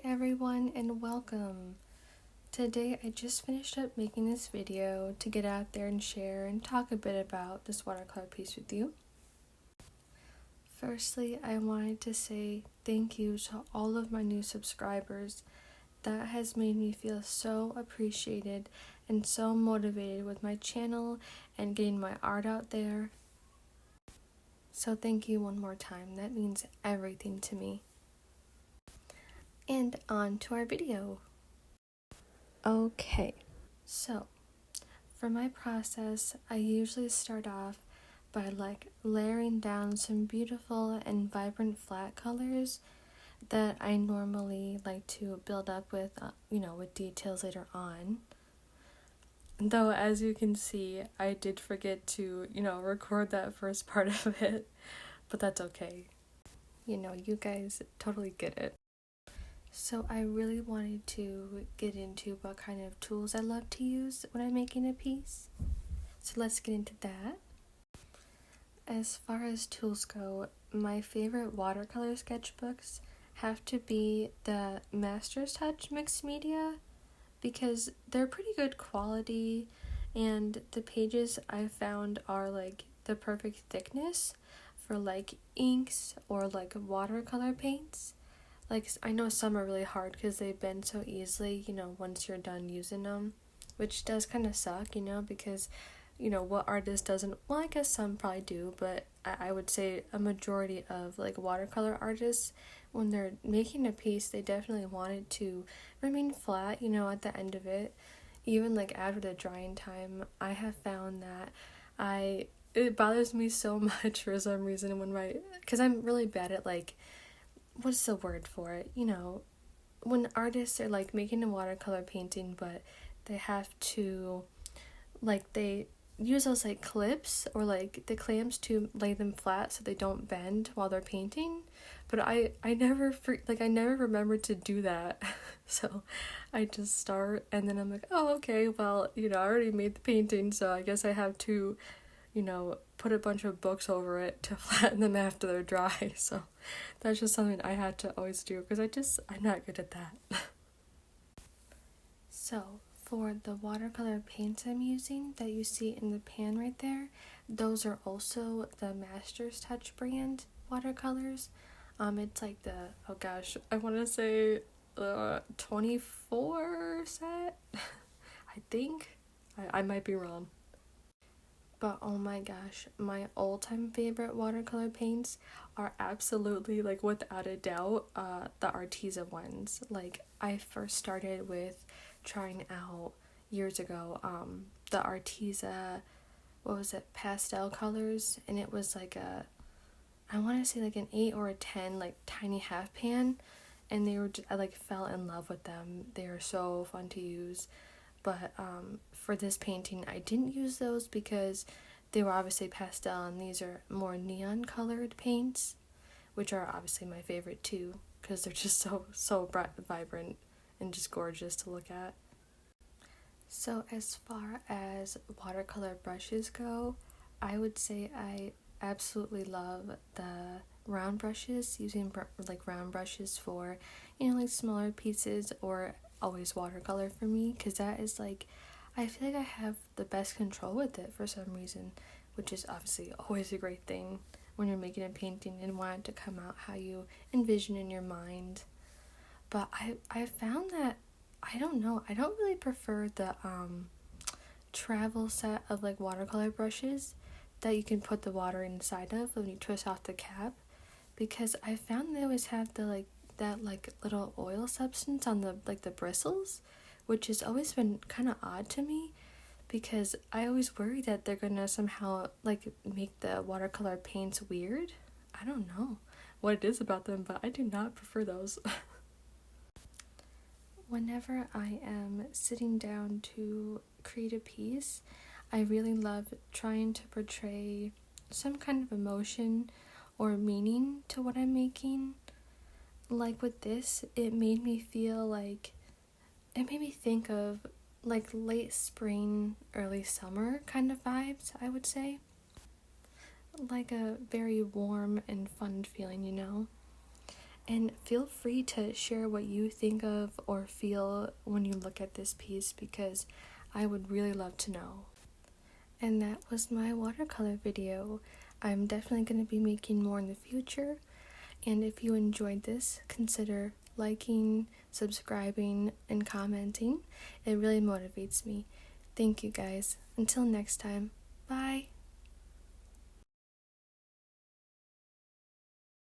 everyone and welcome. Today I just finished up making this video to get out there and share and talk a bit about this watercolor piece with you. Firstly, I wanted to say thank you to all of my new subscribers. That has made me feel so appreciated and so motivated with my channel and getting my art out there. So thank you one more time. That means everything to me. And on to our video. Okay, so for my process, I usually start off by layering down some beautiful and vibrant flat colors that I normally like to build up with, with details later on. Though, as you can see, I did forget to, record that first part of it, but that's okay. You guys totally get it. So I really wanted to get into what kind of tools I love to use when I'm making a piece. So let's get into that. As far as tools go, my favorite watercolor sketchbooks have to be the Master's Touch mixed media because they're pretty good quality and the pages I found are the perfect thickness for inks or watercolor paints. I know some are really hard because they bend so easily, once you're done using them, which does kind of suck, because, what artist doesn't, well, I guess some probably do, but I would say a majority of, watercolor artists, when they're making a piece, they definitely want it to remain flat, at the end of it. Even, after the drying time, I have found that it bothers me so much for some reason because I'm really bad at, what's the word for it? When artists are making a watercolor painting, but they have to they use those clips or the clamps to lay them flat so they don't bend while they're painting. But I never I never remembered to do that. So I just start and then I'm like, oh, okay, well, I already made the painting, so I guess I have to put a bunch of books over it to flatten them after they're dry. So that's just something I had to always do because I'm not good at that. So for the watercolor paints I'm using that you see in the pan right there, those are also the Master's Touch brand watercolors. It's oh gosh, I want to say 24 set, I think. I might be wrong. But oh my gosh, my all-time favorite watercolor paints are absolutely, without a doubt, the Arteza ones. I first started with trying out years ago, the Arteza, what was it, pastel colors, and it was I want to say an 8 or a 10, tiny half pan, and they were I fell in love with them. They are so fun to use. But for this painting, I didn't use those because they were obviously pastel, and these are more neon colored paints, which are obviously my favorite too, because they're just so bright, vibrant, and just gorgeous to look at. So as far as watercolor brushes go, I would say I absolutely love the round brushes, using round brushes for, smaller pieces, or always watercolor for me, because that is I feel I have the best control with it for some reason, which is obviously always a great thing when you're making a painting and want it to come out how you envision in your mind. But I found that I don't know, I don't really prefer the travel set of watercolor brushes that you can put the water inside of when you twist off the cap, because I found they always have the that little oil substance on the the bristles, which has always been kind of odd to me, because I always worry that they're gonna somehow make the watercolor paints weird. I don't know what it is about them, but I do not prefer those. Whenever I am sitting down to create a piece, I really love trying to portray some kind of emotion or meaning to what I'm making. With this, it made me feel it made me think of late spring, early summer kind of vibes, I would say. A very warm and fun feeling, And feel free to share what you think of or feel when you look at this piece, because I would really love to know. And that was my watercolor video. I'm definitely going to be making more in the future. And if you enjoyed this, consider liking, subscribing, and commenting. It really motivates me. Thank you guys. Until next time, bye.